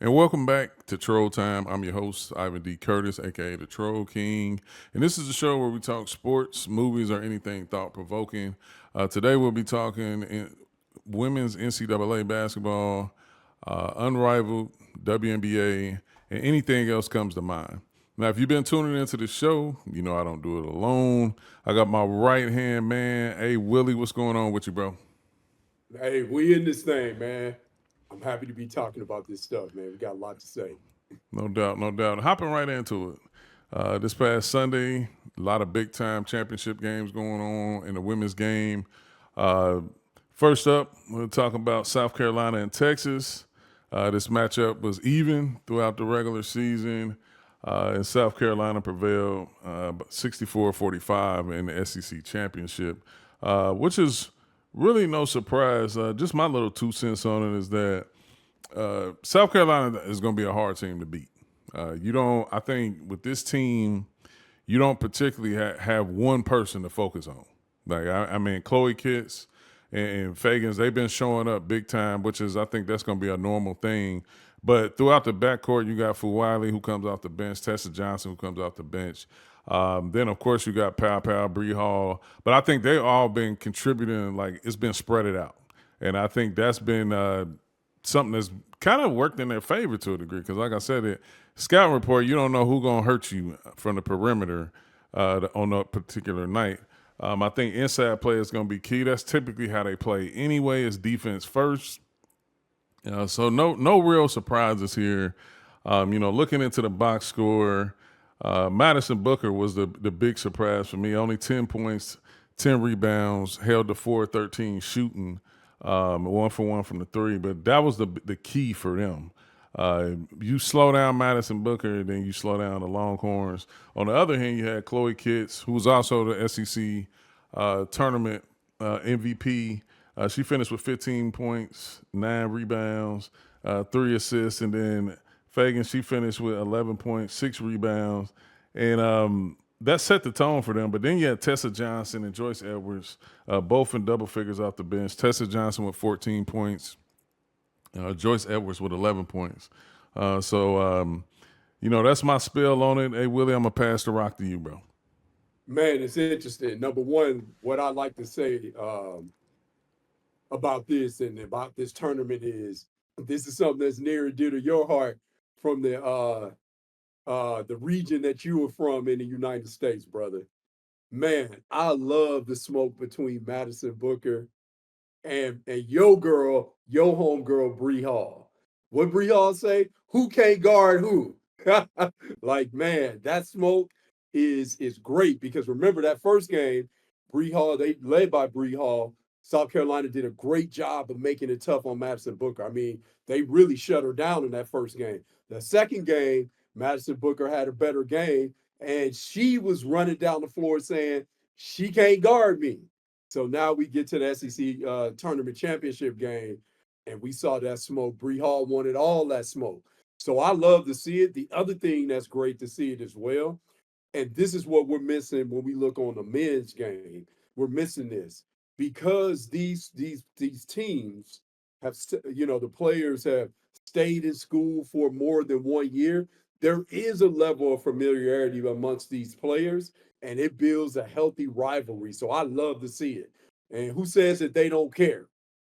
And welcome back to Troll Time. I'm your host, Ivan D. Curtis, aka the Troll King. And this is a show where we talk sports, movies, or anything thought provoking. Today we'll be talking women's NCAA basketball, Unrivaled, WNBA, and anything else comes to mind. Now, if you've been tuning into the show, you know I don't do it alone. I got my right hand man, hey Willie. What's going on with you, bro? Hey, we in this thing, man. I'm happy to be talking about this stuff, man. We got a lot to say. No doubt, no doubt. Hopping right into it. This past Sunday, a lot of big time championship games going on in the women's game. Uh, First up, we'll talk about South Carolina and Texas. This matchup was even throughout the regular season, and South Carolina prevailed 64-45 in the SEC championship, which is really no surprise. Just my little 2 cents on it is that South Carolina is going to be a hard team to beat. You don't. I think with this team, you don't particularly have one person to focus on. Like I mean, Chloe Kitts and Fagans, they've been showing up big time, which is I think that's going to be a normal thing. But throughout the backcourt, you got Fuwiley who comes off the bench, Tessa Johnson who comes off the bench. Then of course you got Pow Bree Hall, but I think they all been contributing. Like it's been spread it out, and I think that's been something that's kind of worked in their favor to a degree. Because like I said, it scouting report, you don't know who's gonna hurt you from the perimeter on a particular night. I think inside play is going to be key. That's typically how they play anyway. It's defense first. So no real surprises here. Looking into the box score, Madison Booker was the big surprise for me. Only 10 points, 10 rebounds, held to 4-13 shooting, 1 for 1 from the three. But that was the key for them. You slow down Madison Booker, then you slow down the Longhorns. On the other hand, you had Chloe Kitts, who was also the SEC tournament MVP. She finished with 15 points, 9 rebounds, 3 assists, and then Fagan, she finished with 11 points, 6 rebounds, and that set the tone for them. But then you had Tessa Johnson and Joyce Edwards, both in double figures off the bench. Tessa Johnson with 14 points. Joyce Edwards with 11 points. That's my spill on it. Hey, Willie, I'm going to pass the rock to you, bro. Man, it's interesting. Number one, what I like to say about this and about this tournament is this is something that's near and dear to your heart from the region that you were from in the United States, brother. Man, I love the smoke between Madison Booker and your girl, your homegirl, Bree Hall. What Bree Hall say? Who can't guard who? Like, man, that smoke is great because remember that first game, Bree Hall, they led by Bree Hall. South Carolina did a great job of making it tough on Madison Booker. I mean, they really shut her down in that first game. The second game, Madison Booker had a better game, and she was running down the floor saying, she can't guard me. So now we get to the SEC tournament championship game, and we saw that smoke. Bree Hall wanted all that smoke. So I love to see it. The other thing that's great to see it as well, and this is what we're missing when we look on the men's game. We're missing this because these teams have, the players have stayed in school for more than 1 year. There is a level of familiarity amongst these players, and it builds a healthy rivalry. So I love to see it. And who says that they don't care?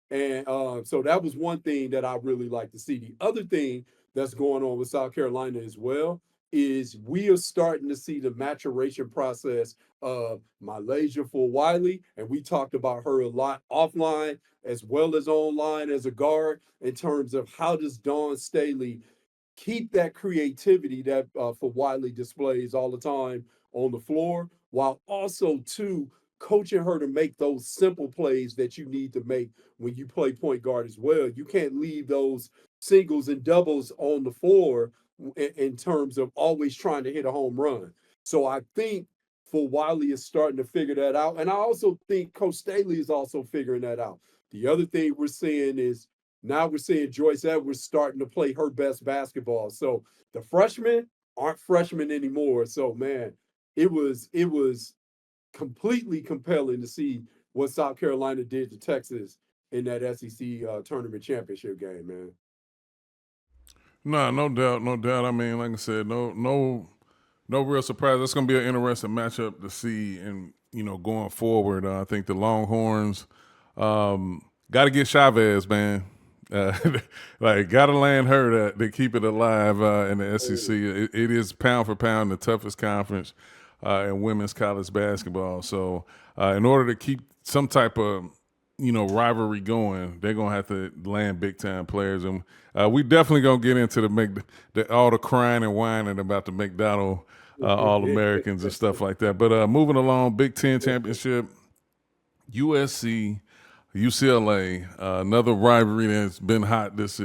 And so that was one thing that I really like to see. The other thing that's going on with South Carolina as well is we are starting to see the maturation process of Malaysia for Wiley, and we talked about her a lot offline as well as online as a guard in terms of how does Dawn Staley keep that creativity that for Wiley displays all the time on the floor, while also too coaching her to make those simple plays that you need to make when you play point guard as well. You can't leave those singles and doubles on the floor in terms of always trying to hit a home run. So I think for Wiley is starting to figure that out. And I also think Coach Staley is also figuring that out. The other thing we're seeing is now we're seeing Joyce Edwards starting to play her best basketball. So the freshmen aren't freshmen anymore. So man, it was completely compelling to see what South Carolina did to Texas in that SEC tournament championship game, man. No, no doubt, no doubt. I mean, like I said, no real surprise. That's going to be an interesting matchup to see, and going forward, I think the Longhorns got to get Chavez, man. Uh, like, got to land her to keep it alive in the SEC. It is pound for pound the toughest conference in women's college basketball. So, in order to keep some type of rivalry going, they're gonna have to land big time players, and we definitely gonna get into all the crying and whining about the McDonald All Americans and stuff like that. But moving along, Big Ten championship, USC, UCLA, another rivalry that's been hot this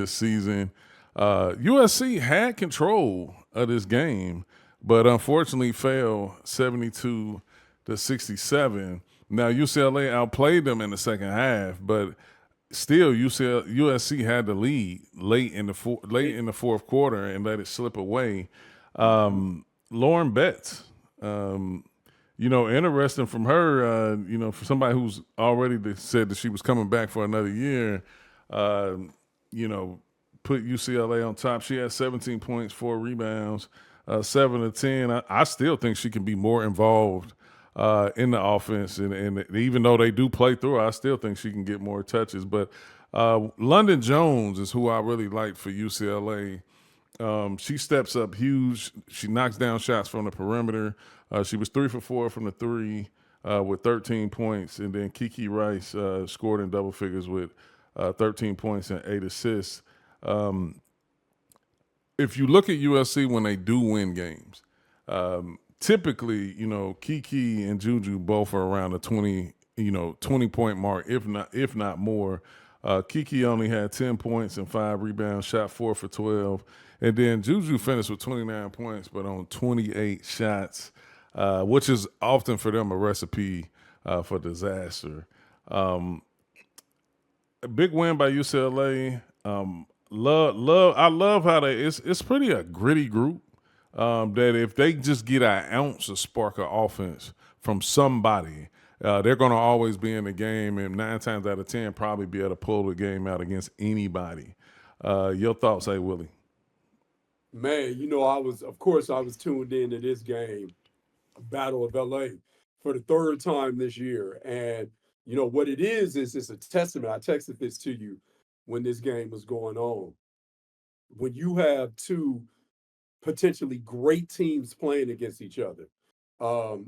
season. USC had control of this game, but unfortunately fell 72-67. Now UCLA outplayed them in the second half, but still USC had the lead late in the fourth quarter and let it slip away. Lauren Betts, interesting from her. For somebody who's already said that she was coming back for another year, uh, you know, put UCLA on top. She had 17 points, 4 rebounds, 7 of 10. I still think she can be more involved in the offense, and even though they do play through her, I still think she can get more touches. But London Jones is who I really like for UCLA. She steps up huge. She knocks down shots from the perimeter. She was 3 for 4 from the three with 13 points, and then Kiki Rice scored in double figures with 13 points and 8 assists. If you look at USC when they do win games, typically, Kiki and Juju both are around the 20 point mark, if not more. Kiki only had 10 points and 5 rebounds, shot 4 for 12. And then Juju finished with 29 points, but on 28 shots, which is often for them a recipe for disaster. A big win by UCLA. I love how it's pretty a gritty group. That if they just get an ounce of spark of offense from somebody, they're going to always be in the game, and 9 times out of 10 probably be able to pull the game out against anybody. Your thoughts, hey Willie? Man, I was tuned in to this game, Battle of LA, for the third time this year. And what it is it's a testament. I texted this to you when this game was going on. When you have two potentially great teams playing against each other,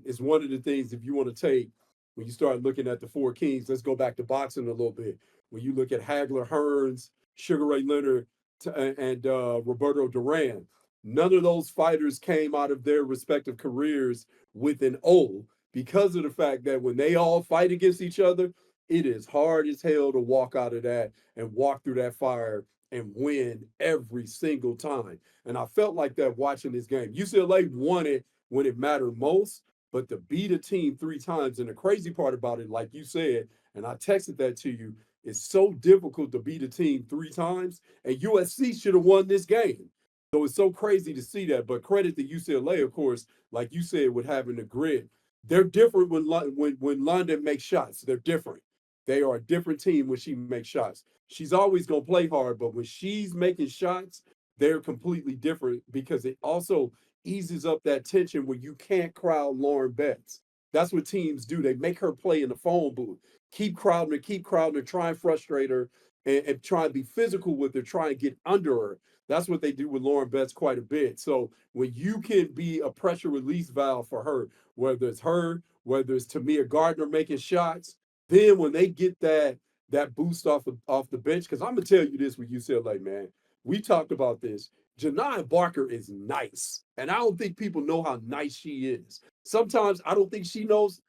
it's one of the things if you want to take when you start looking at the four kings. Let's go back to boxing a little bit. When you look at Hagler, Hearns, Sugar Ray Leonard, and Roberto Duran, none of those fighters came out of their respective careers with an O, because of the fact that when they all fight against each other, it is hard as hell to walk out of that and walk through that fire and win every single time. And I felt like that watching this game. UCLA won it when it mattered most, but to beat a team 3 times, and the crazy part about it, like you said, and I texted that to you, it's so difficult to beat a team 3 times, and USC should have won this game. So it's so crazy to see that. But credit to UCLA, of course, like you said, with having the grit. They're different when London makes shots. They're different. They are a different team when she makes shots. She's always gonna play hard, but when she's making shots, they're completely different because it also eases up that tension where you can't crowd Lauren Betts. That's what teams do. They make her play in the phone booth. Keep crowding her, try and frustrate her, and try and be physical with her, try and get under her. That's what they do with Lauren Betts quite a bit. So when you can be a pressure release valve for her, whether it's Tamia Gardner making shots, then when they get that boost off the bench, because I'm gonna tell you this with UCLA, man. We talked about this. Janiyah Barker is nice, and I don't think people know how nice she is. Sometimes I don't think she knows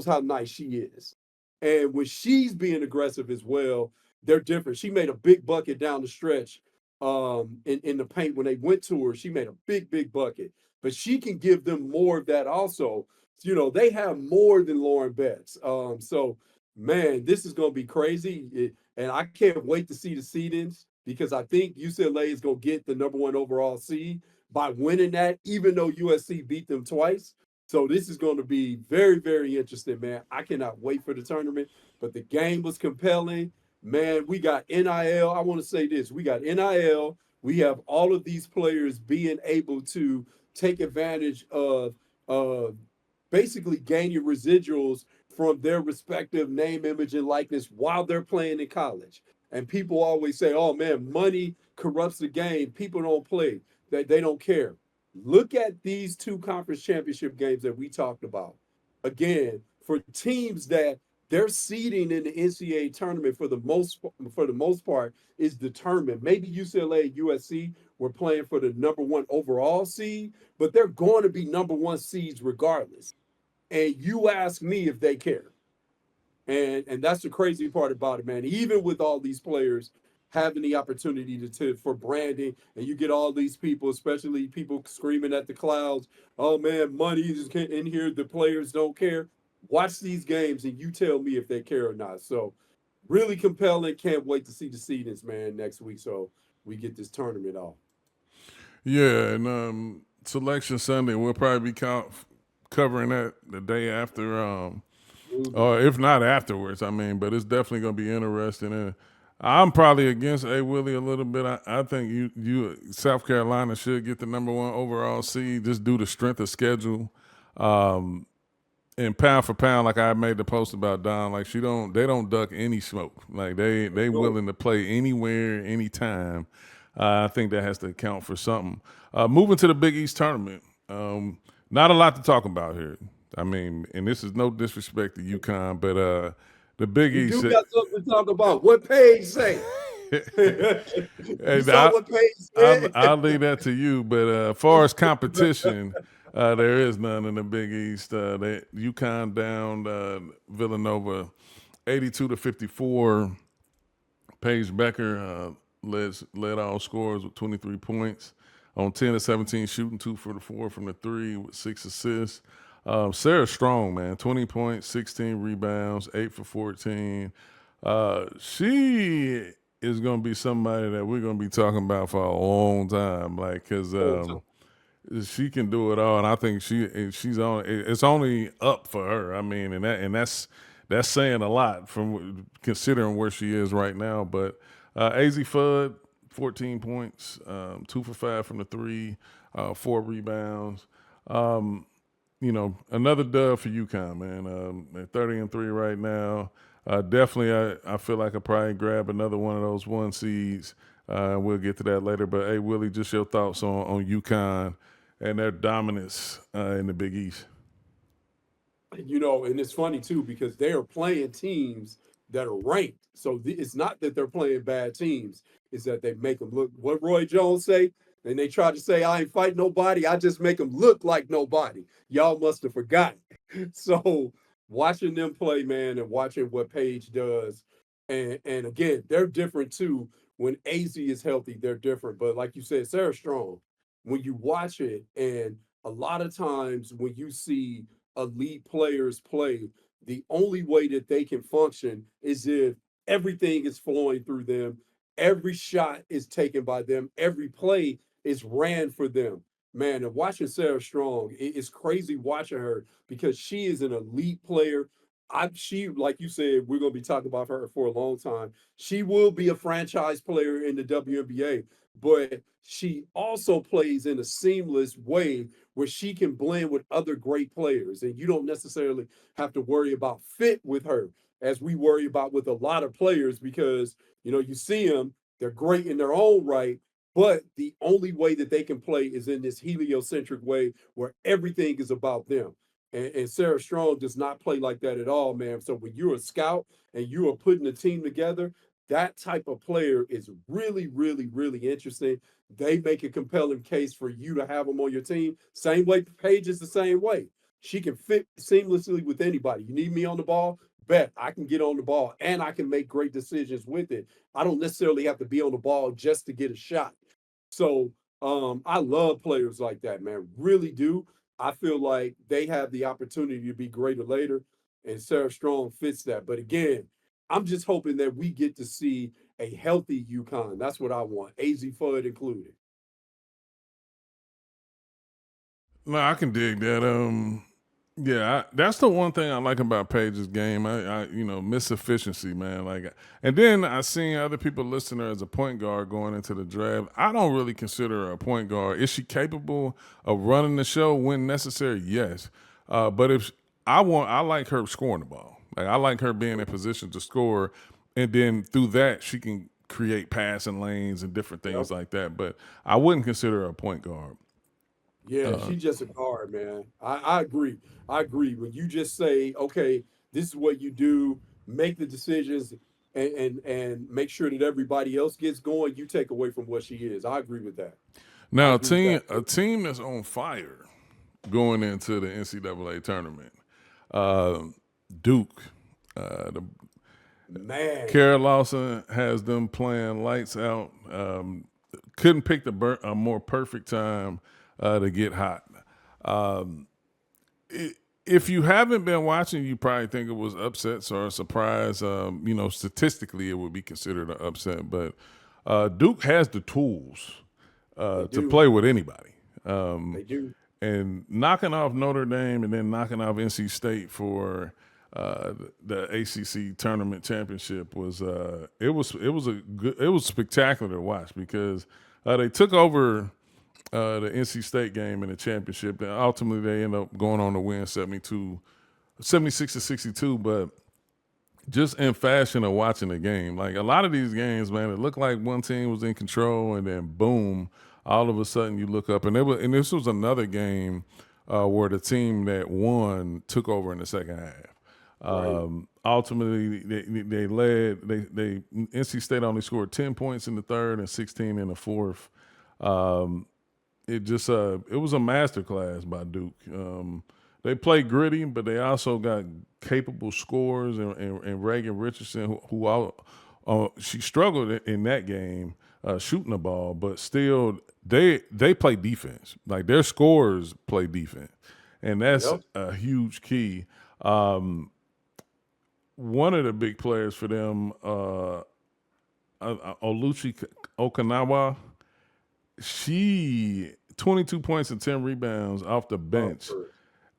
how nice she is. And when she's being aggressive as well, they're different. She made a big bucket down the stretch in the paint when they went to her. She made a big bucket, but she can give them more of that also. They have more than Lauren Betts. So man, this is going to be crazy. And I can't wait to see the seedings because I think UCLA is going to get the number 1 overall seed by winning that, even though USC beat them twice. So this is going to be very, very interesting, man. I cannot wait for the tournament. But the game was compelling. Man, we got NIL. I want to say this. We got NIL. We have all of these players being able to take advantage of uh, basically gaining residuals from their respective name, image, and likeness while they're playing in college. And people always say, "Oh man, money corrupts the game. People don't play. That they don't care." Look at these two conference championship games that we talked about. Again, for teams that their seeding in the NCAA tournament for the most part is determined. Maybe UCLA and USC were playing for the number one overall seed, but they're going to be number one seeds regardless. And you ask me if they care. And that's the crazy part about it, man. Even with all these players having the opportunity to for branding, and you get all these people, especially people screaming at the clouds, "Oh man, money is in here. The players don't care." Watch these games, and you tell me if they care or not. So, really compelling. Can't wait to see the seedings, man, next week. So we get this tournament off. Yeah, and Selection Sunday, we'll probably be covering that the day after, Absolutely. or if not afterwards. I mean, but it's definitely going to be interesting. And I'm probably against A. Willie a little bit. I think South Carolina should get the number one overall seed just due to strength of schedule. Um, and pound for pound, like I made the post about Don, like they don't duck any smoke. Like they No. willing to play anywhere, anytime. I think that has to account for something. Moving to the Big East tournament, not a lot to talk about here. I mean, and this is no disrespect to UConn, but the Big We East. do got something to talk about. What page say? You And saw what page said? I'll leave that to you. But as far as competition, there is none in the Big East. UConn down Villanova, 82-54. Paige Becker led all scorers with 23 points on 10 of 17 shooting, 2 for the 4 from the 3 with 6 assists. Sarah Strong, man, 20 points, 16 rebounds, 8 for 14. She is going to be somebody that we're going to be talking about for a long time, like because she can do it all, and I think she's on. It's only up for her. I mean, that's saying a lot from considering where she is right now. But Az Fudd, 14 points, 2 for 5 from the 3, 4 rebounds. Another dub for UConn, man. They're 30-3 right now. Definitely, I feel like I probably grab another one of those 1 seeds. We'll get to that later. But hey, Willie, just your thoughts on UConn and their dominance in the Big East. And it's funny too because they are playing teams that are ranked. So it's not that they're playing bad teams; it's that they make them look. What Roy Jones say, and they try to say, "I ain't fight nobody. I just make them look like nobody." Y'all must have forgotten. So watching them play, man, and watching what Paige does, and again, they're different too. When AZ is healthy, they're different. But like you said, Sarah Strong, when you watch it, and a lot of times when you see elite players play, the only way that they can function is if everything is flowing through them, every shot is taken by them, every play is ran for them. Man, and watching Sarah Strong, it's crazy watching her because she is an elite player. She, like you said, we're gonna be talking about her for a long time. She will be a franchise player in the WNBA, but she also plays in a seamless way where she can blend with other great players. And you don't necessarily have to worry about fit with her as we worry about with a lot of players because, you see them, they're great in their own right. But the only way that they can play is in this heliocentric way where everything is about them. And Sarah Strong does not play like that at all, man. So when you're a scout and you are putting a team together, that type of player is really, really, really interesting. They make a compelling case for you to have them on your team. Same way Paige is the same way. She can fit seamlessly with anybody. You need me on the ball? Bet I can get on the ball and I can make great decisions with it. I don't necessarily have to be on the ball just to get a shot. So I love players like that, man. Really do. I feel like they have the opportunity to be greater later, and Sarah Strong fits that. But again, I'm just hoping that we get to see a healthy UConn. That's what I want. AZ Fudd included. No, I can dig that. Yeah, that's the one thing I like about Paige's game. Miss efficiency, man. And then I seen other people listing her as a point guard going into the draft. I don't really consider her a point guard. Is she capable of running the show when necessary? Yes, but if I like her scoring the ball. Like I like her being in position to score, and then through that she can create passing lanes and different things Yep. like that. But I wouldn't consider her a point guard. Yeah, Uh, she's just a guard, man. I agree. I agree. When you just say, okay, this is what you do, make the decisions and make sure that everybody else gets going, you take away from what she is. I agree with that. I Now, agree with that. a team that's on fire going into the NCAA tournament, uh, Duke, the Man, Kara Lawson has them playing lights out. Couldn't pick a more perfect time to get hot. Um, if you haven't been watching, you probably think it was upsets or a surprise. Statistically, it would be considered an upset, but Duke has the tools they to do. play with anybody. Um, They do. and knocking off Notre Dame and then knocking off NC State for the ACC tournament championship was it was spectacular to watch because they took over the NC State game in the championship. And ultimately, they end up going on to win 76 to 62. But just in fashion of watching the game, like a lot of these games, man, it looked like one team was in control, and then boom, all of a sudden you look up, and this was another game where the team that won took over in the second half. Right. Ultimately, they led. They NC State only scored 10 points in the third and 16 in the fourth. Um, it was a masterclass by Duke. They play gritty, but they also got capable scorers and Reagan Richardson, she struggled in that game shooting the ball, but still they play defense. Like their scorers play defense, and that's Yep. a huge key. One of the big players for them, Oluchi Okinawa, she 22 points and 10 rebounds off the Love bench. her.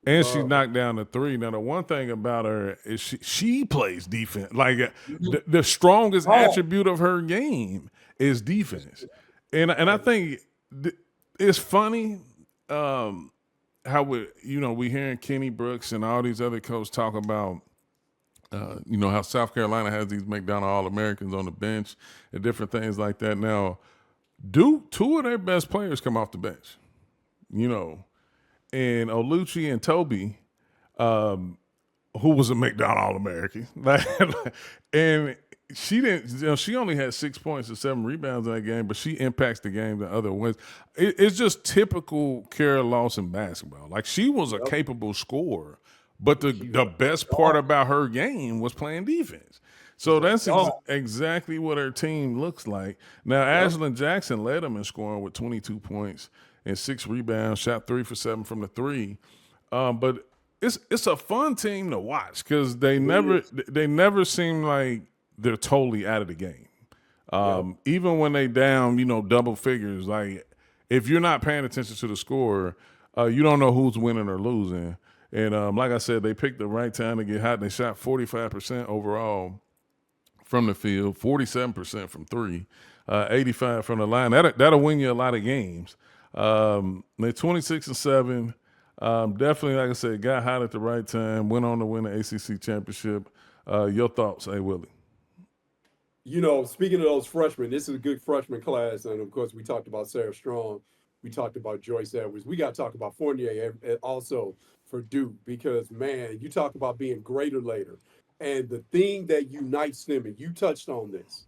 And she Love her. knocked down the three. Now the one thing about her is she plays defense. Like Mhm. the strongest Oh, attribute of her game is defense. And I think it's funny how we hearing Kenny Brooks and all these other coaches talk about how South Carolina has these McDonald All Americans on the bench and different things like that. Now, two of their best players come off the bench. You know, and Oluchi and Toby, who was a McDonald All American, and she didn't. She only had 6 points and 7 rebounds in that game, but she impacts the game the other ways. It's just typical Kara Lawson basketball. Like she was a yep. capable scorer, but the She the was best a part dog. about her game was playing defense. She's So a that's dog. exactly what her team looks like. Now, Yep. Ashlyn Jackson led them in scoring with 22 points and 6 rebounds, shot 3 for 7 from the three. But it's a fun team to watch because It is. they never seem like they're totally out of the game. Yep. Even when they down, double figures, like if you're not paying attention to the score, you don't know who's winning or losing. And like I said, they picked the right time to get hot. They shot 45% overall from the field, 47% from three, 85 from the line. That'll win you a lot of games. They're 26-7. Definitely, like I said, got hot at the right time. Went on to win the ACC championship. Your thoughts, Willie? Speaking of those freshmen, this is a good freshman class. And of course, we talked about Sarah Strong. We talked about Joyce Edwards. We got to talk about Fournier also for Duke because, man, you talk about being greater later. And the thing that unites them, and you touched on this.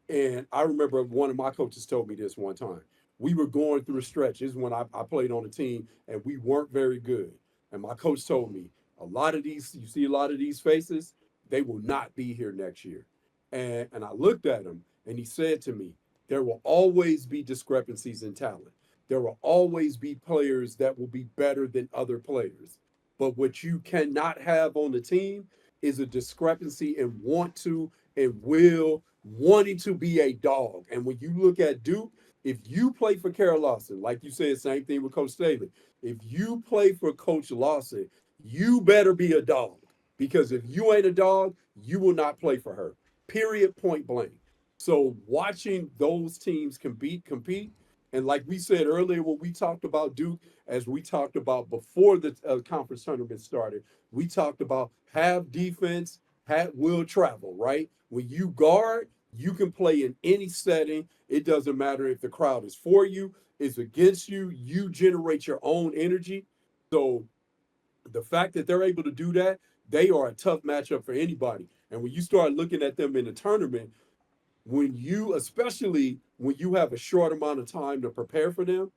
And I remember one of my coaches told me this one time. We were going through a stretch. This is when I played on a team and we weren't very good. And my coach told me, you see a lot of these faces, they will not be here next year. And I looked at him and he said to me, there will always be discrepancies in talent. There will always be players that will be better than other players. But what you cannot have on the team is a discrepancy in want to and will wanting to be a dog. And when you look at Duke, if you play for Carol Lawson, like you said, same thing with Coach Staley. If you play for Coach Lawson, you better be a dog, because if you ain't a dog, you will not play for her. Period, point blank. So watching those teams compete, and like we said earlier when we talked about Duke, as we talked about before the conference tournament started, we talked about have defense, have will travel, right? When you guard, you can play in any setting. It doesn't matter if the crowd is for you, is against you. You generate your own energy. So the fact that they're able to do that, they are a tough matchup for anybody. And when you start looking at them in the tournament, when you, especially when you have a short amount of time to prepare for them,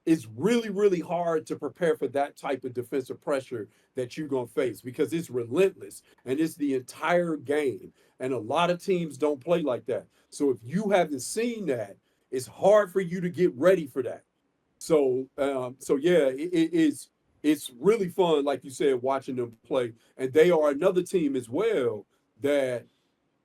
it's really, really hard to prepare for that type of defensive pressure that you're going to face, because it's relentless and it's the entire game. And a lot of teams don't play like that. So if you haven't seen that, it's hard for you to get ready for that. So yeah, it's really fun, like you said, watching them play. And they are another team as well that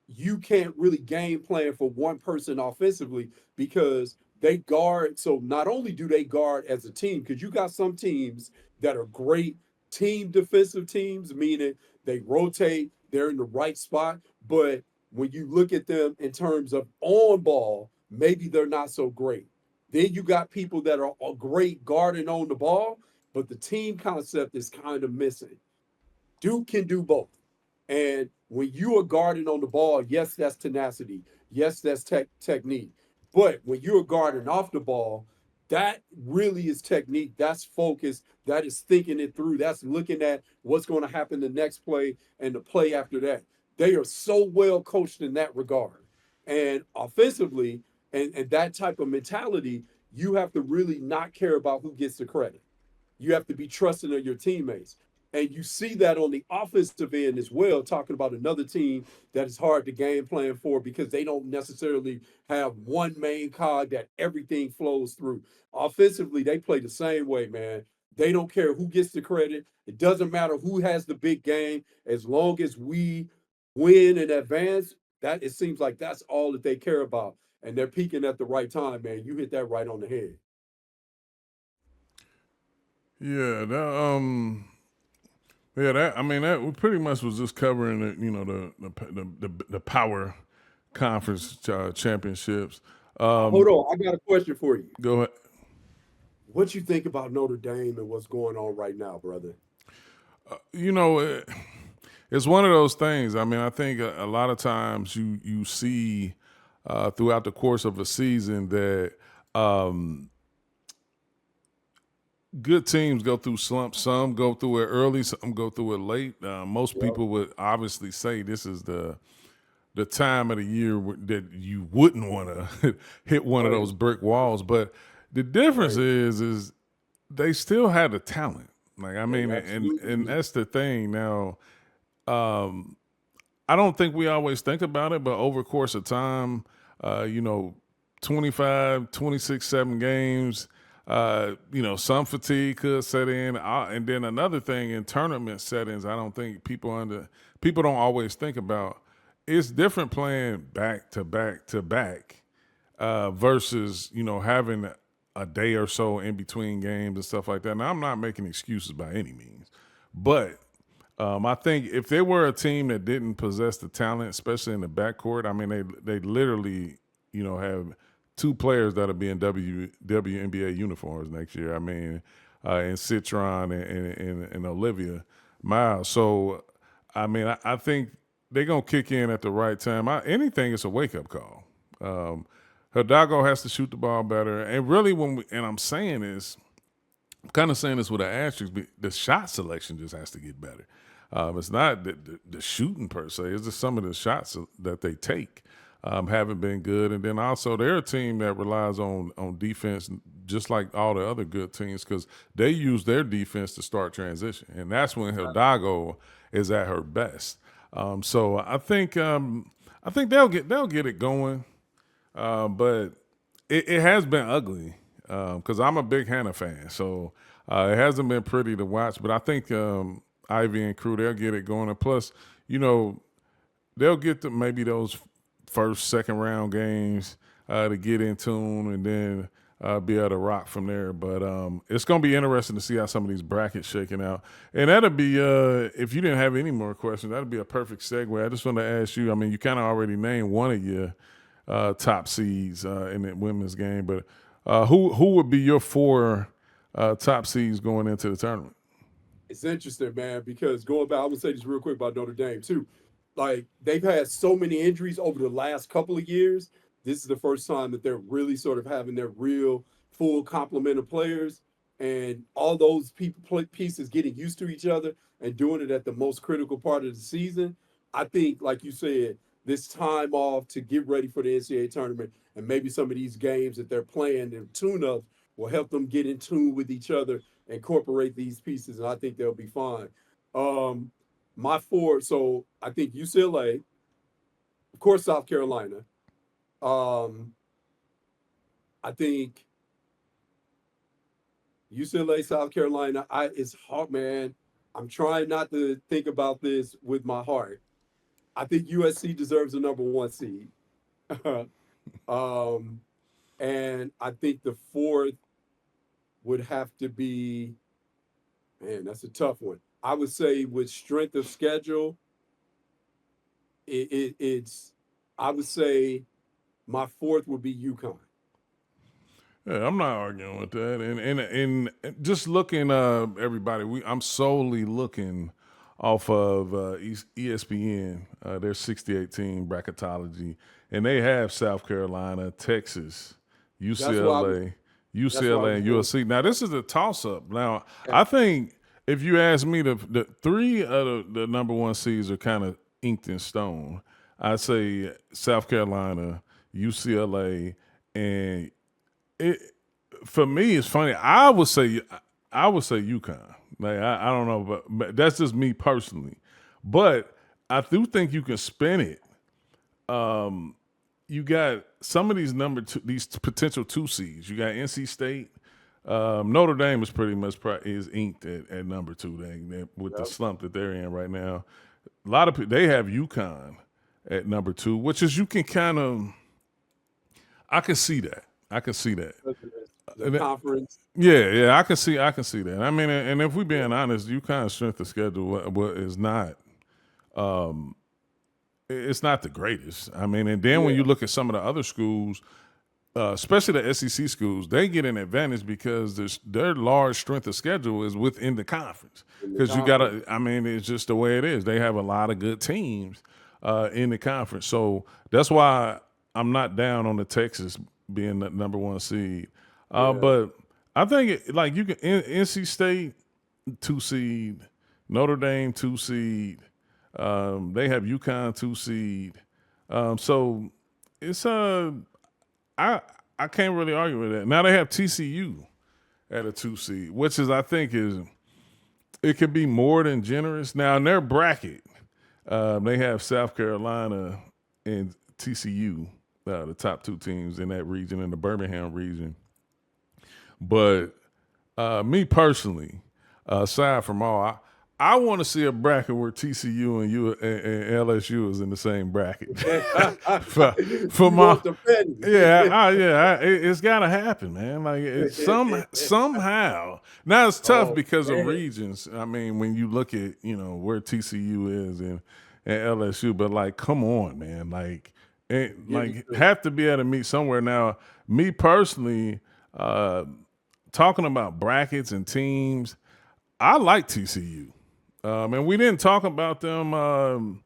you can't really game plan for one person offensively, because they guard. So not only do they guard as a team, because you got some teams that are great team defensive teams, meaning they rotate, they're in the right spot. But when you look at them in terms of on ball, maybe they're not so great. Then you got people that are great guarding on the ball, but the team concept is kind of missing. Duke can do both. And when you are guarding on the ball, yes, that's tenacity. Yes, that's technique. But when you're guarding off the ball, that really is technique. That's focus. That is thinking it through. That's looking at what's going to happen the next play and the play after that. They are so well coached in that regard. And offensively, and that type of mentality, you have to really not care about who gets the credit. You have to be trusting of your teammates. And you see that on the offensive end as well, talking about another team that is hard to game plan for, because they don't necessarily have one main cog that everything flows through. Offensively, they play the same way, man. They don't care who gets the credit. It doesn't matter who has the big game. As long as we win and advance, that it seems like that's all that they care about. And they're peaking at the right time, man. You hit that right on the head. Yeah, that I mean that we pretty much was just covering the power conference championships. Hold on, I got a question for you. Go ahead. What you think about Notre Dame and what's going on right now, brother? You know, it's one of those things. I mean, I think a lot of times you see throughout the course of a season that good teams go through slumps. Some go through it early, some go through it late. Most Yep. people would obviously say this is the time of the year that you wouldn't want to hit one of Right. those brick walls. But the difference Right. is they still had the talent. Like I They mean, absolutely and do. that's the thing. Now, I don't think we always think about it, but over the course of time, you know, 25, 26, 7 games, some fatigue could set in. And then another thing in tournament settings, I don't think people don't always think about. It's different playing back to back to back versus having a day or so in between games and stuff like that. Now I'm not making excuses by any means, but I think if they were a team that didn't possess the talent, especially in the backcourt, I mean they literally have two players that'll be in WNBA uniforms next year. I mean, in Citron and Olivia Miles. So I mean I think they're gonna kick in at the right time. Anything is a wake up call. Um, Hidalgo has to shoot the ball better, and really and I'm saying this, I'm kind of saying this with an asterisk, but the shot selection just has to get better. It's not the shooting per se; it's just some of the shots that they take haven't been good. And then also they're a team that relies on defense, just like all the other good teams, because they use their defense to start transition, and that's when Hidalgo is at her best. So I think they'll get it going. But it has been ugly because I'm a big Hannah fan, so it hasn't been pretty to watch. But I think Ivy and crew they'll get it going. And plus, you know, they'll get to maybe those first, second round games to get in tune, and then be able to rock from there. But it's going to be interesting to see how some of these brackets shaking out. And that'll be, if you didn't have any more questions, that'll be a perfect segue. I just want to ask you, I mean, you kind of already named one of your top seeds in the women's game, but who would be your 4 top seeds going into the tournament? It's interesting, man, because going back, I'm gonna say this real quick about Notre Dame too. Like they've had so many injuries over the last couple of years. This is the first time that they're really sort of having their real full complement of players, and all those pieces getting used to each other and doing it at the most critical part of the season. I think, like you said, this time off to get ready for the NCAA tournament and maybe some of these games that they're playing and tune-ups will help them get in tune with each other, incorporate these pieces, and I think they'll be fine. My 4, so I think UCLA, of course, South Carolina. I think UCLA, South Carolina. It's hard, man. I'm trying not to think about this with my heart. I think USC deserves a number 1 seed. And I think the 4th would have to be, man, that's a tough one. I would say with strength of schedule, it's, I would say my 4th would be UConn. Yeah, I'm not arguing with that. And just looking, everybody, I'm solely looking off of ESPN, their 68-team bracketology, and they have South Carolina, Texas, UCLA, and USC. Now, this is a toss-up. Now, I think if you ask me, the 3 of the number 1 seeds are kind of inked in stone. I'd say South Carolina, UCLA, and for me, it's funny. I would say UConn. Like I don't know, but that's just me personally. But I do think you can spin it. You got some of these potential 2 seeds. You got NC State. Notre Dame is pretty much is inked at number 2. They with the slump that they're in right now. A lot of people, they have UConn at number 2, which is you can kind of. I can see that. The conference. Yeah, I can see that. I mean, and if we're being honest, UConn's strength of schedule is not, it's not the greatest. I mean, and then when you look at some of the other schools, especially the SEC schools, they get an advantage because their large strength of schedule is within the conference. Because you got to, I mean, it's just the way it is. They have a lot of good teams in the conference. So that's why I'm not down on the Texas being the number 1 seed. But I think like you can NC State 2 seed, Notre Dame 2 seed. They have UConn 2 seed. So it's I can't really argue with that. Now they have TCU at a 2 seed, which is I think it could be more than generous. Now in their bracket, they have South Carolina and TCU, the top 2 teams in that region, in the Birmingham region. But me personally, aside from all, I want to see a bracket where TCU and LSU is in the same bracket. It's got to happen, man. Like somehow. Now it's tough because of regions. I mean, when you look at where TCU is and LSU, but like, come on, man, have to be able to meet somewhere. Now, me personally, talking about brackets and teams, I like TCU. And we didn't talk about them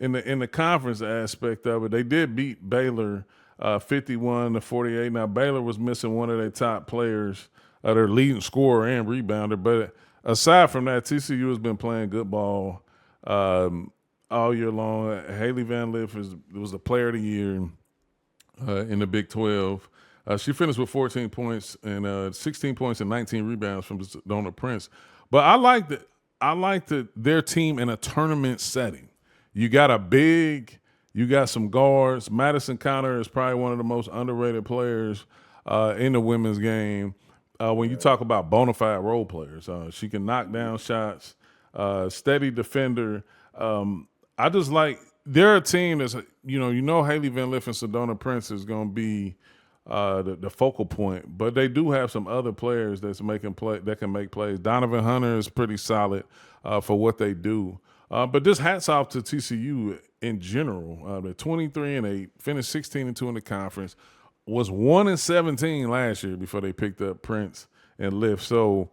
in the conference aspect of it. They did beat Baylor 51-48. Now Baylor was missing one of their top players, their leading scorer and rebounder. But aside from that, TCU has been playing good ball all year long. Haley Van Lith was the player of the year in the Big 12. She finished with 14 points and 16 points and 19 rebounds from Sedona Prince. But I like their team in a tournament setting. You got a big, you got some guards. Madison Connor is probably one of the most underrated players in the women's game. When you talk about bona fide role players, she can knock down shots, steady defender. I just like, they're a team that's, Haley Van Lith and Sedona Prince is going to be the focal point. But they do have some other players that can make plays. Donovan Hunter is pretty solid for what they do. But just hats off to TCU in general. They're 23-8, finished 16-2 in the conference, was 1-17 last year before they picked up Prince and Lift. So,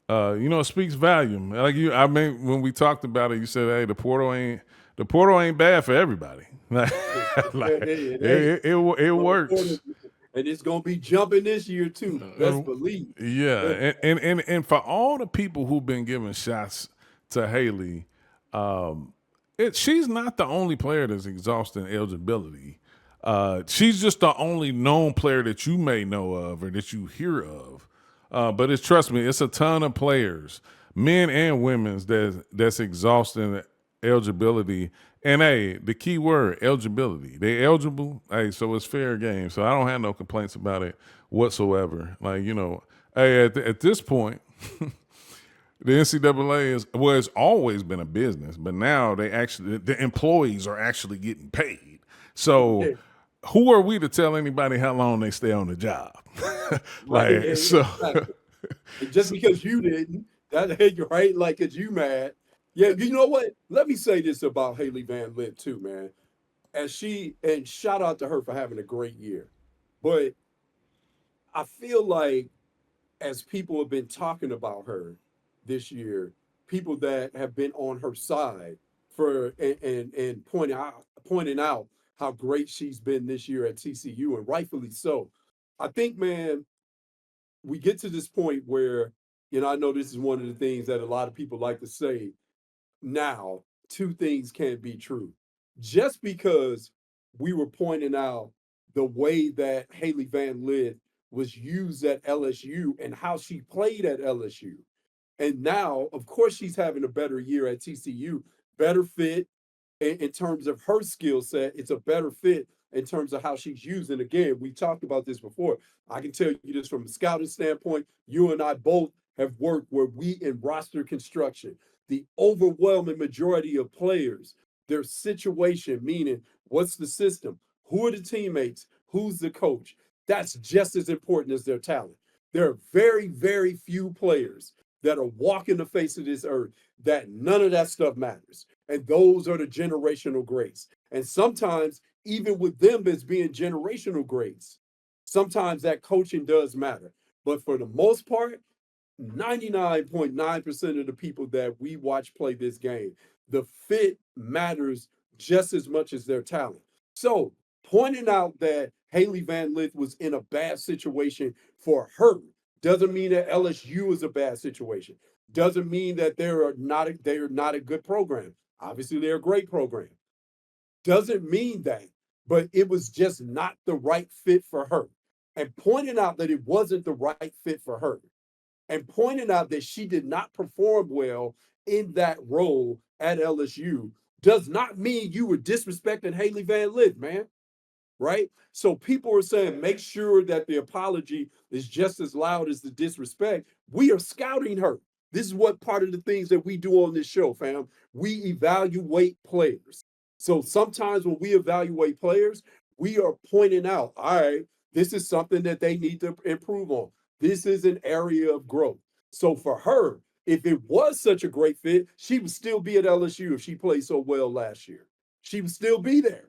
it speaks volume. I mean, when we talked about it, you said, "Hey, the portal ain't bad for everybody." It works. And it's gonna be jumping this year too. Best believe. Yeah, and for all the people who've been giving shots to Haley, she's not the only player that's exhausting eligibility. She's just the only known player that you may know of or that you hear of. But trust me, it's a ton of players, men and women's, that's exhausting eligibility. And hey, the key word, eligibility. They eligible, hey, so it's fair game. So I don't have no complaints about it whatsoever. Hey, at this point, the NCAA has always been a business, but now the employees are actually getting paid. So who are we to tell anybody how long they stay on the job? Just because you didn't, you're right, like, cause you mad. Yeah, you know what? Let me say this about Haley Van Lith too, man. And shout out to her for having a great year. But I feel like as people have been talking about her this year, people that have been on her side and pointing out how great she's been this year at TCU, and rightfully so. I think, man, we get to this point where, I know this is one of the things that a lot of people like to say. Now, two things can't be true. Just because we were pointing out the way that Haley Van Lith was used at LSU and how she played at LSU. And now, of course, she's having a better year at TCU, better fit in terms of her skill set. It's a better fit in terms of how she's used. And again, we talked about this before. I can tell you this from a scouting standpoint. You and I both have worked where we in roster construction. The overwhelming majority of players, their situation, meaning what's the system? Who are the teammates? Who's the coach? That's just as important as their talent. There are very, very few players that are walking the face of this earth that none of that stuff matters. And those are the generational greats. And sometimes, even with them as being generational greats, sometimes that coaching does matter. But for the most part, 99.9% of the people that we watch play this game, the fit matters just as much as their talent. So pointing out that Haley Van Lith was in a bad situation for her doesn't mean that LSU is a bad situation. Doesn't mean that they're not a good program. Obviously, they're a great program. Doesn't mean that, but it was just not the right fit for her. And pointing out that it wasn't the right fit for her, and pointing out that she did not perform well in that role at LSU, does not mean you were disrespecting Haley Van Lith, man. Right? So people are saying, make sure that the apology is just as loud as the disrespect. We are scouting her. This is what part of the things that we do on this show, fam. We evaluate players. So sometimes when we evaluate players, we are pointing out, all right, this is something that they need to improve on. This is an area of growth. So for her, if it was such a great fit, she would still be at LSU if she played so well last year. She would still be there,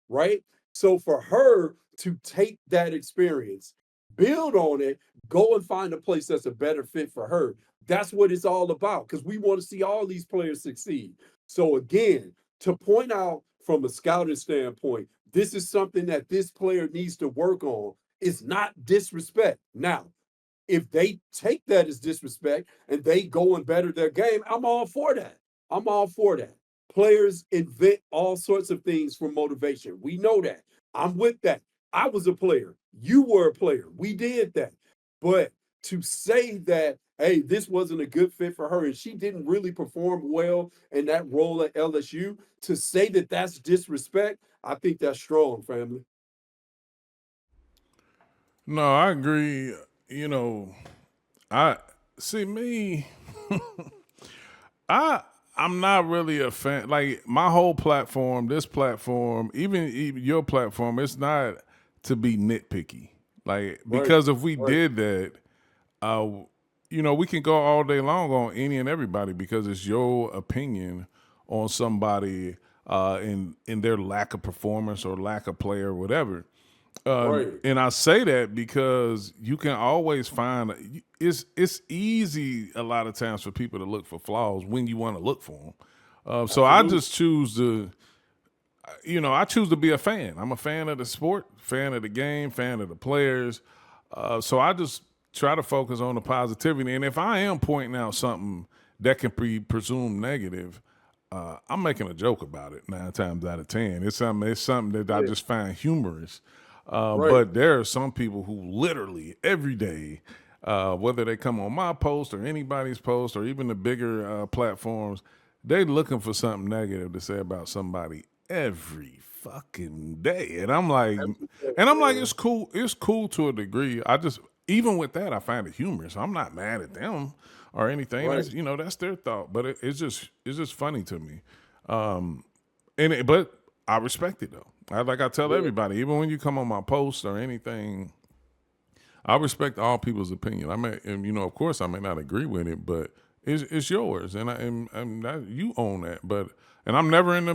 right? So for her to take that experience, build on it, go and find a place that's a better fit for her, that's what it's all about, because we want to see all these players succeed. So again, to point out from a scouting standpoint, this is something that this player needs to work on. It's not disrespect. Now, if they take that as disrespect and they go and better their game, I'm all for that. I'm all for that. Players invent all sorts of things for motivation. We know that. I'm with that. I was a player. You were a player. We did that. But to say that, hey, this wasn't a good fit for her and she didn't really perform well in that role at LSU, to say that that's disrespect, I think that's strong, family. No, I agree. I see me. I I'm not really a fan. Like my whole platform, this platform, even your platform, it's not to be nitpicky. Like, Right. because if we Right. did that, uh, we can go all day long on any and everybody because it's your opinion on somebody in their lack of performance or lack of play or whatever. Right. And I say that because you can always find it's easy a lot of times for people to look for flaws when you want to look for them. So I Absolutely. just choose to, I choose to be a fan. I'm a fan of the sport, fan of the game, fan of the players. So I just try to focus on the positivity. And if I am pointing out something that can be presumed negative, I'm making a joke about it 9 times out of 10. It's something that I Yeah. just find humorous. Right. But there are some people who literally every day, whether they come on my post or anybody's post or even the bigger platforms, they looking for something negative to say about somebody every fucking day. Every day, And I'm like, man. it's cool. It's cool to a degree. I just, even with that, I find it humorous. I'm not mad at them or anything. Right. That's their thought. But it's just funny to me. But I respect it though. Like I tell Yeah. everybody, even when you come on my post or anything, I respect all people's opinion. And of course, I may not agree with it, but it's yours, you own that. And I'm never in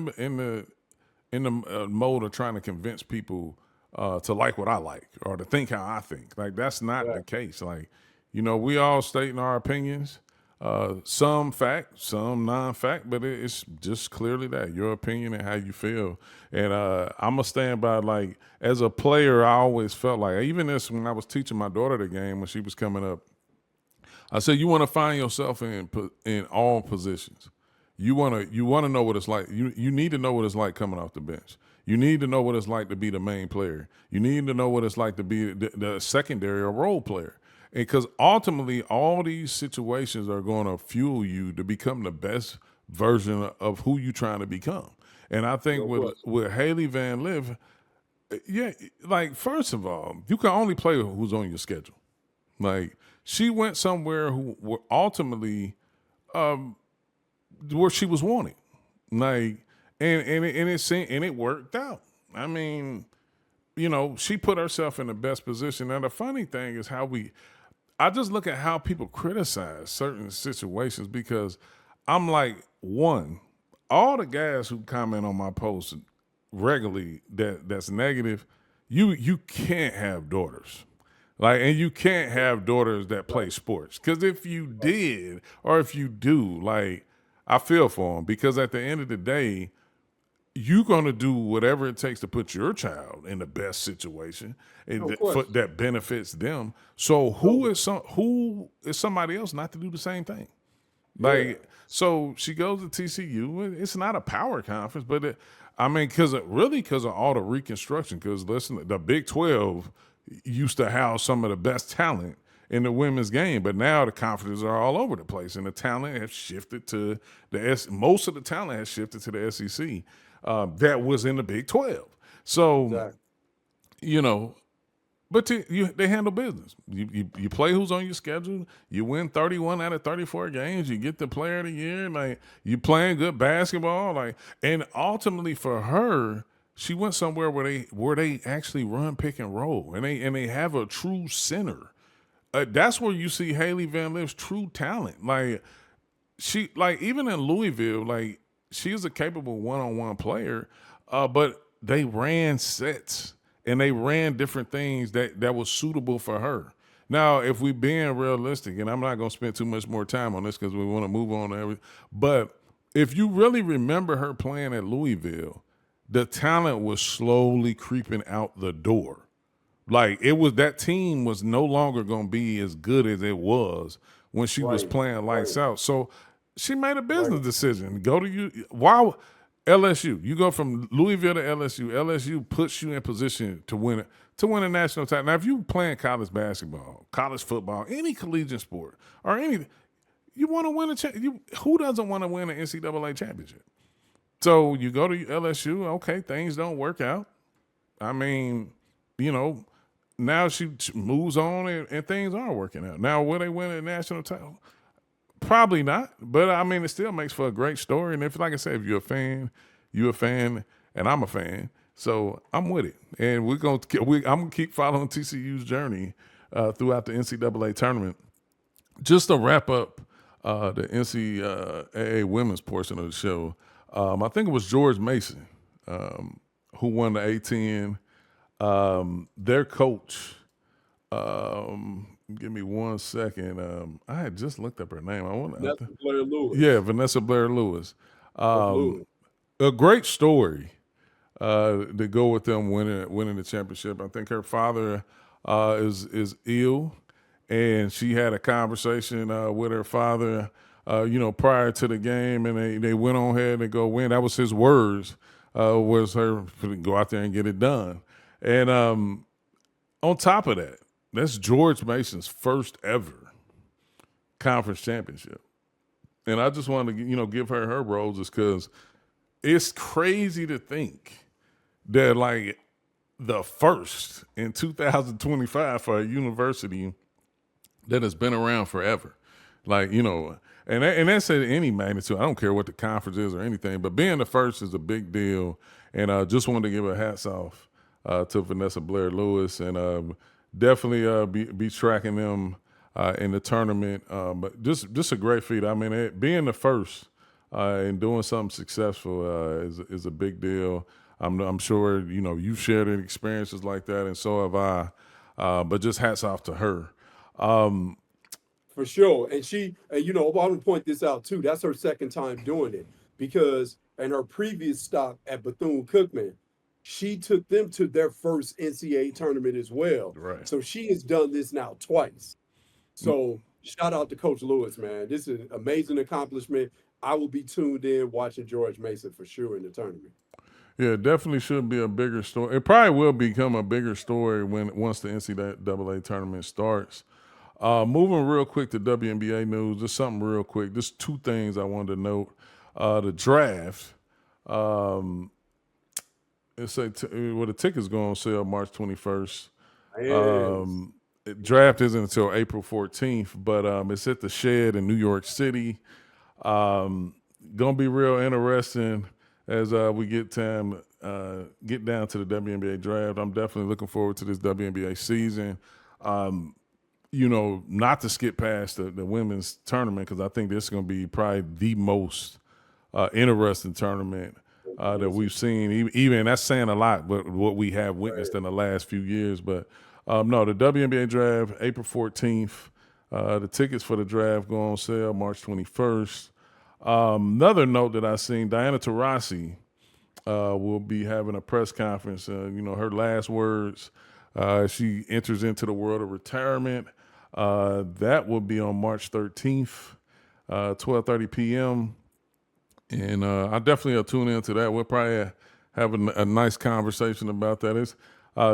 the mode of trying to convince people to like what I like or to think how I think. Like that's not Yeah. the case. Like, we all stating our opinions, some fact, some non-fact, but it's just clearly that your opinion and how you feel. And I'm gonna stand by. Like as a player, I always felt like even this when I was teaching my daughter the game when she was coming up. I said you want to find yourself in all positions. You want to know what it's like. You need to know what it's like coming off the bench. You need to know what it's like to be the main player. You need to know what it's like to be the secondary or role player. Because ultimately, all these situations are going to fuel you to become the best version of who you're trying to become. And I think No with question. with Haley Van Liv, yeah, like first of all, you can only play who's on your schedule. Like she went somewhere where ultimately where she was wanted. Like and it worked out. I mean, she put herself in the best position. And the funny thing is I just look at how people criticize certain situations because I'm like, one, all the guys who comment on my posts regularly that's negative, you can't have daughters. Like, and you can't have daughters that play Right. sports. Because if you did, or if you do, like, I feel for them. Because at the end of the day, you're going to do whatever it takes to put your child in the best situation No question. that benefits them. So No. who is somebody else not to do the same thing? Yeah. Like, so she goes to TCU. It's not a power conference, but because of all the reconstruction. Because listen, the Big 12 used to house some of the best talent in the women's game, but now the conferences are all over the place, and the talent has shifted to most of the talent has shifted to the SEC. That was in the Big 12. So Exactly. you know, but they handle business. You play who's on your schedule. You win 31 out of 34 games. You get the player of the year. Like you playing good basketball. Like and ultimately for her, she went somewhere where they actually run pick and roll and they have a true center. That's where you see Haley Van Life's true talent. Like even in Louisville, like she's a capable one-on-one player, but they ran sets and they ran different things that was suitable for her. Now, if we being realistic, and I'm not gonna spend too much more time on this because we want to move on to everything, but if you really remember her playing at Louisville, the talent was slowly creeping out the door. Like that team was no longer going to be as good as it was when she was Right. playing lights Right. out. So she made a Right. business decision. Go to you. Why LSU? You go from Louisville to LSU. LSU puts you in position to win a national title. Now, if you playing college basketball, college football, any collegiate sport, or any, you want to win who doesn't want to win an NCAA championship? So you go to LSU. Okay, things don't work out. I mean, you know, now she moves on and things are working out. Now, will they win a national title? Probably not. But I mean, it still makes for a great story. And if, like I said, if you're a fan, and I'm a fan. So I'm with it, and I'm gonna keep following TCU's journey throughout the NCAA tournament. Just to wrap up the NCAA women's portion of the show, I think it was George Mason who won the A10. Their coach, give me 1 second. I had just looked up her name. That's Blair Lewis. Yeah, Vanessa Blair Lewis. Lewis. A great story to go with them winning the championship. I think her father is ill, and she had a conversation with her father, prior to the game, and they went on ahead and go win. That was his words, was her to go out there and get it done. And on top of that, that's George Mason's first ever conference championship. And I just wanted to, give her roses because it's crazy to think that, like, the first in 2025 for a university that has been around forever. Like, and that's at any magnitude. I don't care what the conference is or anything, but being the first is a big deal. And just wanted to give a hats off to Vanessa Blair Lewis, and definitely be tracking them in the tournament. But just a great feat. I mean, being the first and doing something successful is a big deal. I'm sure you've shared experiences like that, and so have I. But just hats off to her. For sure. And I want to point this out too. That's her second time doing it, because in her previous stop at Bethune-Cookman, she took them to their first NCAA tournament as well. Right. So she has done this now twice. So shout out to Coach Lewis, man. This is an amazing accomplishment. I will be tuned in watching George Mason for sure in the tournament. Yeah, it definitely should be a bigger story. It probably will become a bigger story once the NCAA tournament starts. Moving real quick to WNBA news, just something real quick. Just two things I wanted to note. The draft. The tickets go on sale March 21st. Draft isn't until April 14th, but it's at the Shed in New York City. Gonna be real interesting as we get down to the WNBA draft. I'm definitely looking forward to this WNBA season. Not to skip past the women's tournament, because I think this is going to be probably the most interesting tournament that we've seen. Even that's saying a lot, but what we have witnessed in the last few years. But no, the WNBA draft, April 14th. The tickets for the draft go on sale March 21st. Another note that I seen, Diana Taurasi will be having a press conference. Her last words, she enters into the world of retirement. That will be on March 13th, 12:30 p.m. And I definitely will tune into that. We'll probably have a nice conversation about that.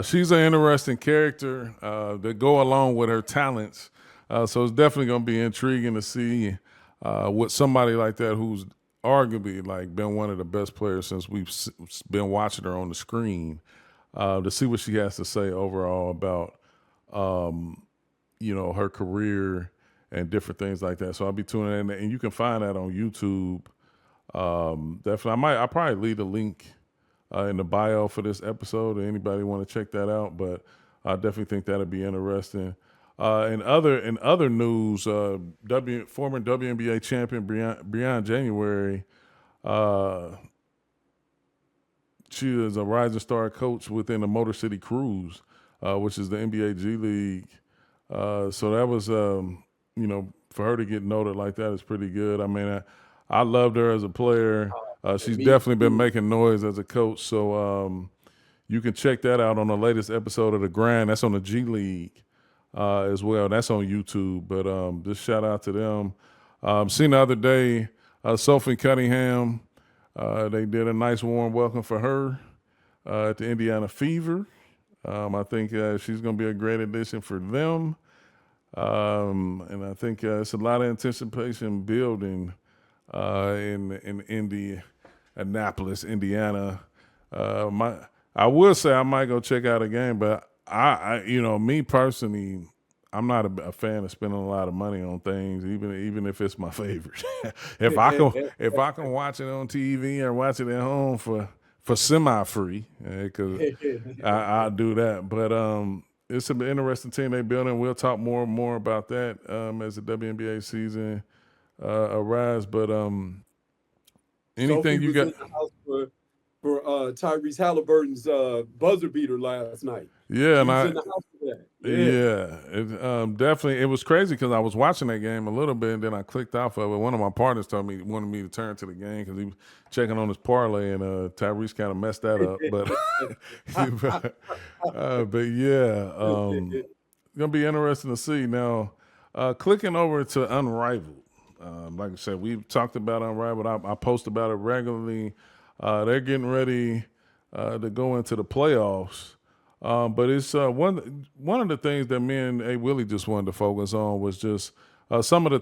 She's an interesting character that go along with her talents. So it's definitely going to be intriguing to see what somebody like that, who's arguably been one of the best players since we've been watching her on the screen, to see what she has to say overall about her career and different things like that. So I'll be tuning in, and you can find that on YouTube. Definitely, I'll probably leave a link in the bio for this episode, and anybody want to check that out. But I definitely think that'll be interesting. In other news, former WNBA champion Breann January, she is a rising star coach within the Motor City Cruise, which is the NBA G League. So that was, for her to get noted like that is pretty good. I mean, I loved her as a player. She's definitely been making noise as a coach. So you can check that out on the latest episode of The Grind. That's on the G League as well. That's on YouTube. But just shout out to them. Seen the other day, Sophie Cunningham, they did a nice warm welcome for her at the Indiana Fever. I think she's going to be a great addition for them. And I think it's a lot of anticipation building in Indianapolis, Indiana. I would say I might go check out a game, but me personally, I'm not a fan of spending a lot of money on things, even if it's my favorite. if I can watch it on TV or watch it at home for for semi-free, because I do that. But it's an interesting team they building. We'll talk more and more about that as the WNBA season arrives. But Sophie anything you was got? in the house for Tyrese Halliburton's buzzer beater last night. Yeah, She and was I in the house for that. Yeah. yeah, definitely. It was crazy because I was watching that game a little bit, and then I clicked off of it. One of my partners told me wanted me to turn to the game because he was checking on his parlay, and Tyrese kind of messed that up. But but yeah, gonna be interesting to see. Now, clicking over to Unrivaled. Like I said, we've talked about Unrivaled. I post about it regularly. They're getting ready to go into the playoffs. But it's one of the things that me and A Willie just wanted to focus on was just some of the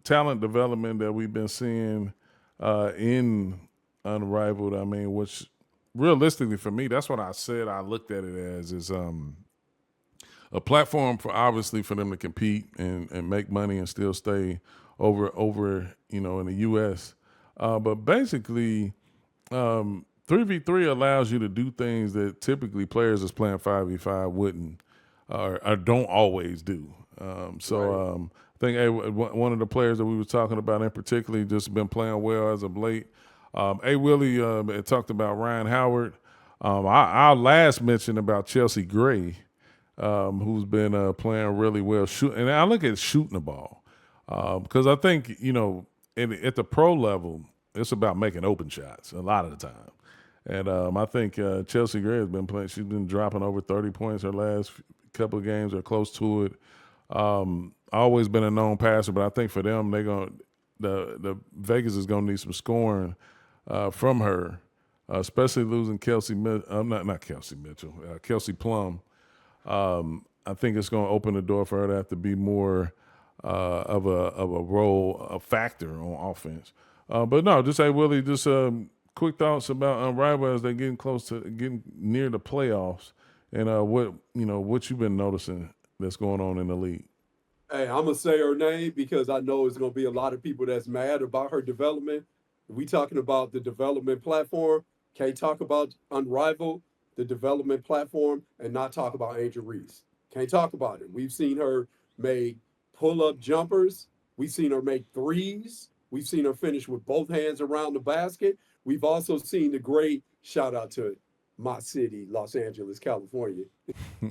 talent development that we've been seeing in Unrivaled. I mean, which realistically for me, that's what I said. I looked at it as is a platform for obviously for them to compete and make money and still stay over in the U.S. But basically. 3v3 allows you to do things that typically players that's playing 5v5 wouldn't or don't always do. I think one of the players that we were talking about in particularly just been playing well as of late. A Willie had talked about Ryan Howard. I last mentioned about Chelsea Gray, who's been playing really well. And I look at shooting the ball because I think, at the pro level, it's about making open shots a lot of the time. And I think Chelsea Gray has been playing. She's been dropping over 30 points her last couple of games or close to it. Always been a known passer, but I think for them, the Vegas is gonna need some scoring from her, especially losing Kelsey Plum. I think it's going to open the door for her to have to be more of a factor on offense. But no, just say Willie, just quick thoughts about Unrivaled as they're getting near the playoffs, and what you've been noticing that's going on in the league. Hey, I'm gonna say her name because I know it's gonna be a lot of people that's mad about her development. We talking about the development platform. Can't talk about Unrivaled, the development platform, and not talk about Angel Reese. Can't talk about it. We've seen her make pull-up jumpers. We've seen her make threes. We've seen her finish with both hands around the basket. We've also seen the great shout out to my city, Los Angeles, California.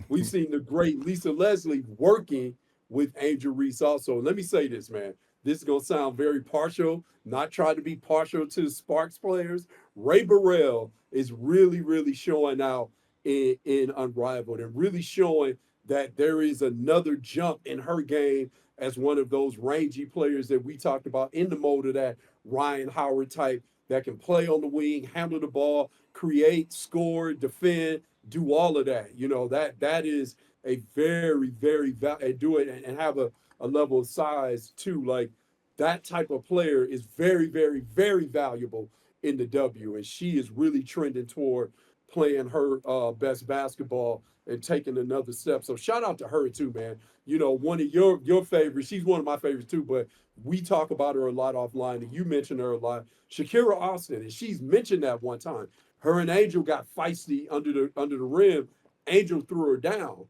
We've seen the great Lisa Leslie working with Angel Reese also. Let me say this, man. This is going to sound very partial, not trying to be partial to the Sparks players. Ray Burrell is really, really showing out in Unrivaled and really showing that there is another jump in her game as one of those rangy players that we talked about in the mold of that Ryan Howard type that can play on the wing, handle the ball, create, score, defend, do all of that. That is a very, very and do it and have a level of size too. Like that type of player is very, very, very valuable in the W. And she is really trending toward playing her best basketball and taking another step. So shout out to her too, man. One of your favorites. She's one of my favorites too, but we talk about her a lot offline, and you mention her a lot. Shakira Austin, and she's mentioned that one time. Her and Angel got feisty under the rim. Angel threw her down.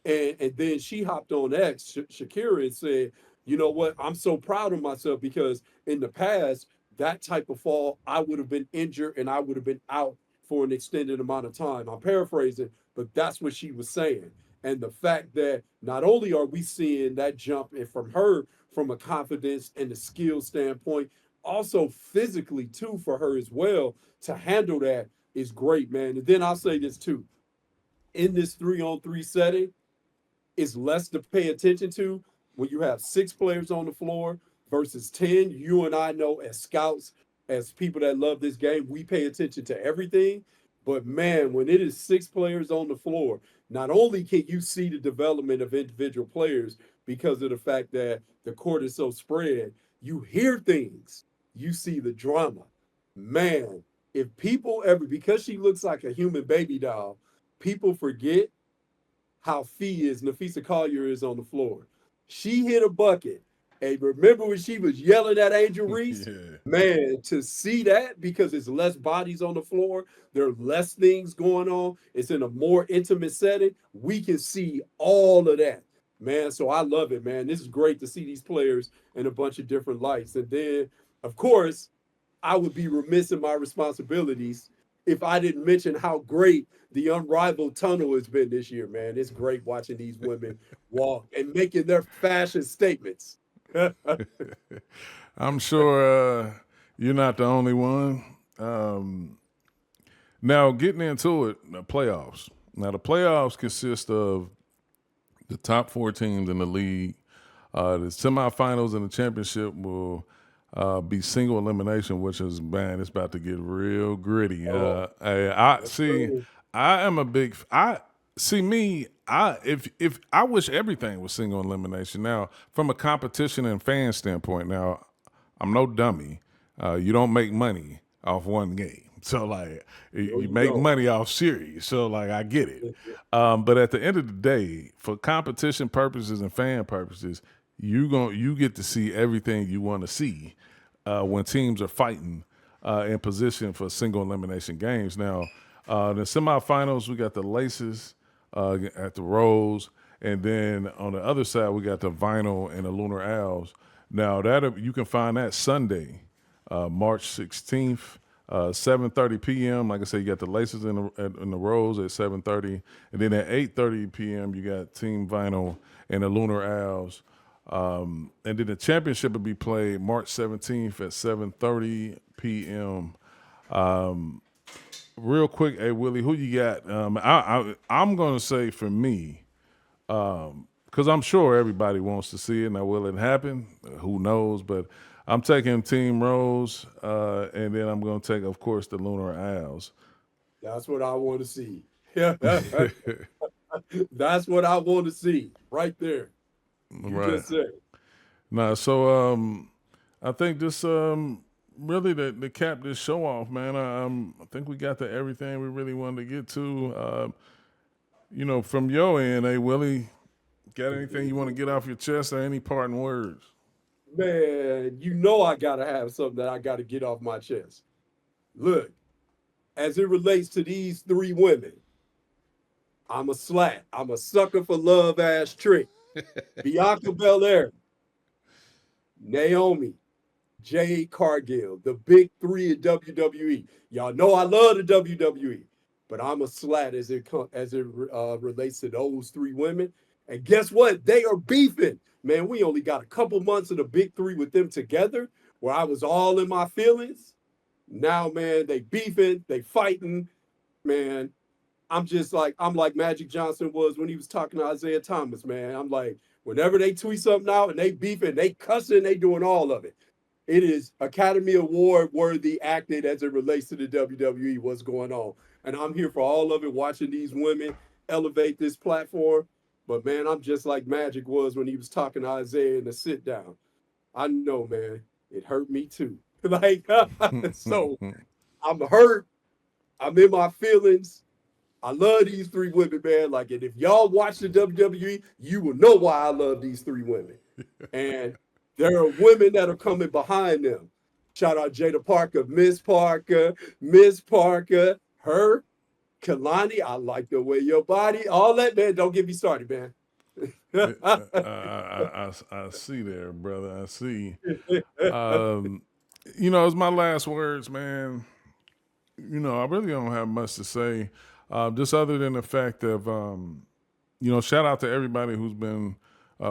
And then she hopped on X, Shakira, and said, you know what? I'm so proud of myself because in the past, that type of fall, I would have been injured and I would have been out for an extended amount of time. I'm paraphrasing, but that's what she was saying. And the fact that not only are we seeing that jump in from her from a confidence and a skill standpoint, also physically too for her as well to handle that is great, man. And then I'll say this too. In this 3-on-3 setting, is less to pay attention to when you have 6 players on the floor versus 10. You and I know as scouts, as people that love this game, we pay attention to everything. But man, when it is 6 players on the floor, not only can you see the development of individual players because of the fact that the court is so spread, you hear things, you see the drama. Man, if people ever, because she looks like a human baby doll, people forget how Nafisa Collier is on the floor. She hit a bucket. Hey, remember when she was yelling at Angel Reese? Yeah. Man, to see that because it's less bodies on the floor, there are less things going on. It's in a more intimate setting. We can see all of that, man. So I love it, man. This is great to see these players in a bunch of different lights. And then, of course, I would be remiss in my responsibilities if I didn't mention how great the Unrivaled tunnel has been this year, man. It's great watching these women walk and making their fashion statements. I'm sure you're not the only one. Now, getting into it, the playoffs. Now, the playoffs consist of the top 4 teams in the league. The semifinals and the championship will be single elimination, which is, man, it's about to get real gritty. Oh, I yes, see. sir. I am a big. I see me. If I wish everything was single elimination. Now, from a competition and fan standpoint, now I'm no dummy. You don't make money off one game. So like No, you you make don't. money off series. So like I get it. But at the end of the day, for competition purposes and fan purposes, you get to see everything you want to see when teams are fighting in position for single elimination games. Now, the semifinals we got the Laces at the Rose, and then on the other side we got the Vinyl and the Lunar Owls. Now that you can find that Sunday, March 16th. 7:30 p.m. Like I said, you got the Laces in the Rose at 7:30, and then at 8:30 p.m. you got Team Vinyl and the Lunar Owls, and then the championship will be played March 17th at 7:30 p.m. Real quick, hey Willie, who you got? I'm gonna say for me, because I'm sure everybody wants to see it. Now, will it happen? Who knows? But I'm taking Team Rose, and then I'm going to take, of course, the Lunar Owls. That's what I want to see. That's what I want to see right there. You Right. just said. Now, so I think this really the cap this show off, man. I think we got to everything we really wanted to get to. From your end, hey Willie, got anything you want to get off your chest or any parting words? Man, you know I gotta have something that I gotta get off my chest. Look, as it relates to these 3 women, I'm a slat. I'm a sucker for love ass trick. Bianca Belair, Naomi, Jade Cargill, the big 3 in WWE. Y'all know I love the WWE, but I'm a slat as it relates to those 3 women. And guess what? They are beefing. Man, we only got a couple months of the big 3 with them together, where I was all in my feelings. Now, man, they beefing, they fighting. Man, I'm like Magic Johnson was when he was talking to Isaiah Thomas, man. I'm like, whenever they tweet something out and they beefing, they cussing, they doing all of it. It is Academy Award worthy acting as it relates to the WWE, what's going on. And I'm here for all of it, watching these women elevate this platform. But man, I'm just like Magic was when he was talking to Isaiah in the sit down. I know, man, it hurt me too. Like, so I'm hurt. I'm in my feelings. I love these 3 women, man. Like, and if y'all watch the WWE, you will know why I love these 3 women. And there are women that are coming behind them. Shout out Jada Parker, Miss Parker, her, Kalani. I like the way your body, all that, man. Don't get me started, man. I see there, brother. I see. Um, it's my last words, man. I really don't have much to say, just other than the fact of, shout out to everybody who's been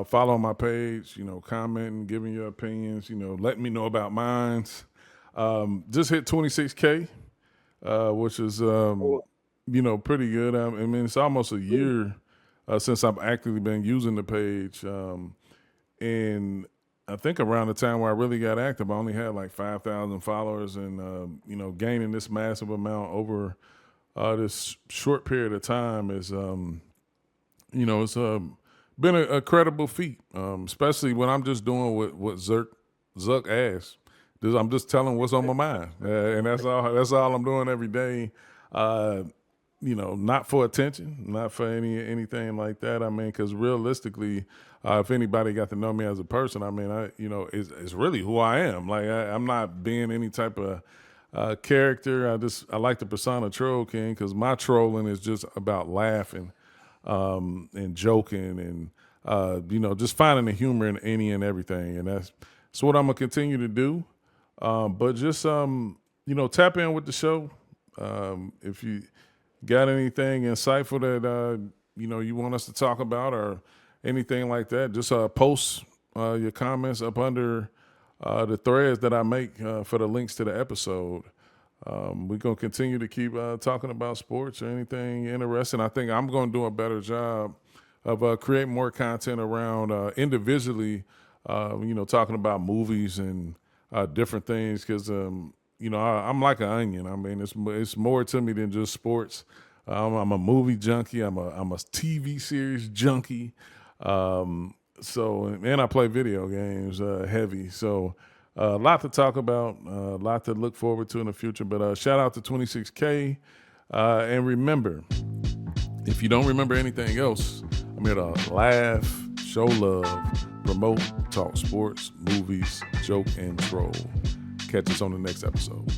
following my page, commenting, giving your opinions, letting me know about mines. Just hit 26K, which is, pretty good. I mean, it's almost a year since I've actively been using the page. And I think around the time where I really got active, I only had like 5,000 followers, and gaining this massive amount over this short period of time is, it's been a credible feat, especially when I'm just doing what Zuck asked. I'm just telling what's on my mind, and that's all. That's all I'm doing every day. not for attention, not for anything like that. I mean, because realistically, if anybody got to know me as a person, I mean, it's really who I am. Like I'm not being any type of character. I like the persona Troll King because my trolling is just about laughing and joking and just finding the humor in any and everything, and that's what I'm gonna continue to do. But just tap in with the show. If you got anything insightful that you want us to talk about or anything like that, just post your comments up under the threads that I make for the links to the episode. We're going to continue to keep talking about sports or anything interesting. I think I'm going to do a better job of creating more content around individually, talking about movies and different things because, I'm like an onion. I mean, it's more to me than just sports. I'm a movie junkie. I'm a TV series junkie. And I play video games heavy. So a lot to talk about, a lot to look forward to in the future. But shout out to 26K. And remember, if you don't remember anything else, I'm here to laugh, show love, promote, talk sports, movies, joke, and troll. Catch us on the next episode.